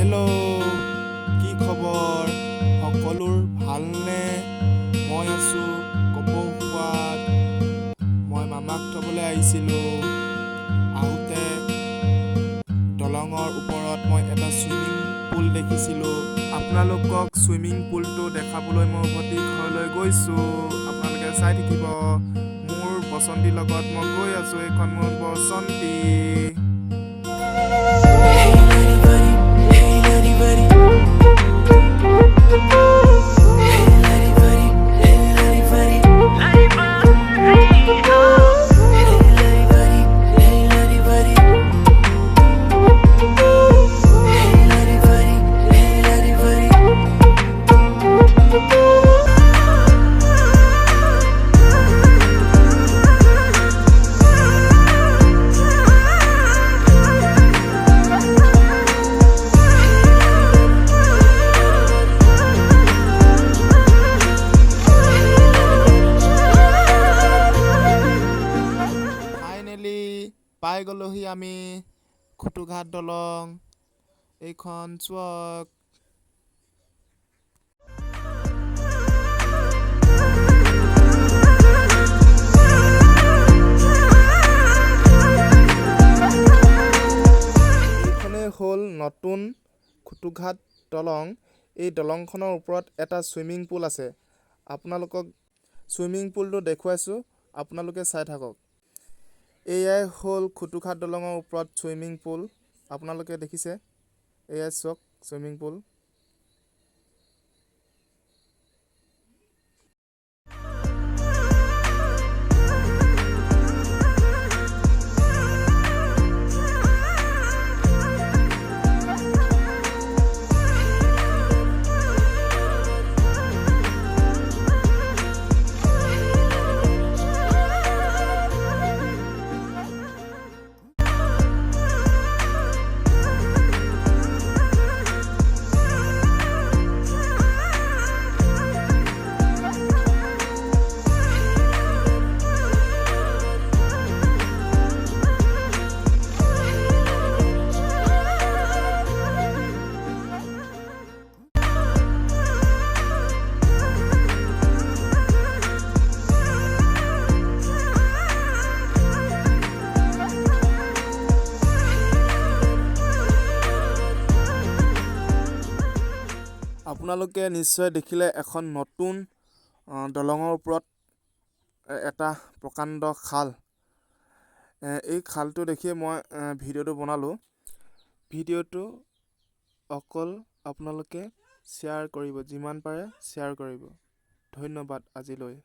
Hello', কি খবৰ? সকলোৰ ভালনে? মই আছোঁ কপৌসুৱাত। মই মামাক থ'বলৈ আহিছিলোঁ। আহোঁতে দলঙৰ ওপৰত মই এটা চুইমিং পুল দেখিছিলোঁ। আপোনালোকক চুইমিং পুলটো দেখাবলৈ মই উভতি ঘৰলৈ গৈছোঁ। আপোনালোকে চাই থাকিব। মোৰ বসন্তীৰ লগত মই গৈ আছোঁ। এইখন মোৰ বসন্তী। পাই গ'লোহি আমি খুটুঘাট দলং। এইখন চোৱক। এইখনেই হ'ল নতুন খুটুঘাট দলং। এই দলংখনৰ ওপৰত এটা চুইমিং পুল আছে। আপোনালোকক চুইমিং পুলটো দেখুৱাইছোঁ, আপোনালোকে চাই থাকক। এয়াই হ'ল খুটুঘাট দলঙৰ ওপৰত চুইমিং পুল। আপোনালোকে দেখিছে, এয়াই চাওক চুইমিং পুল। আপোনালোকে নিশ্চয় দেখিলে এখন নতুন দলঙৰ ওপৰত এটা প্ৰকাণ্ড খাল। এই খালটো দেখিয়ে মই ভিডিঅ'টো বনালোঁ। ভিডিঅ'টো অকল আপোনালোকে শ্বেয়াৰ কৰিব, যিমান পাৰে শ্বেয়াৰ কৰিব। ধন্যবাদ আজিলৈ।